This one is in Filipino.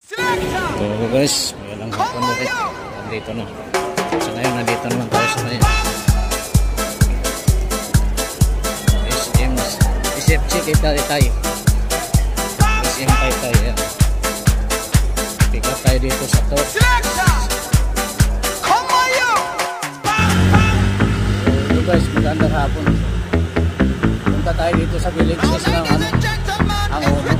So guys, magandang hapon ulit. Nandito na. So ngayon, nandito naman tayo sa ngayon. SFC kita tayo. SM tayo. Yan. Pick up tayo dito sa to. So guys, magandang hapon. Punta tayo dito sa villages ng ang uno.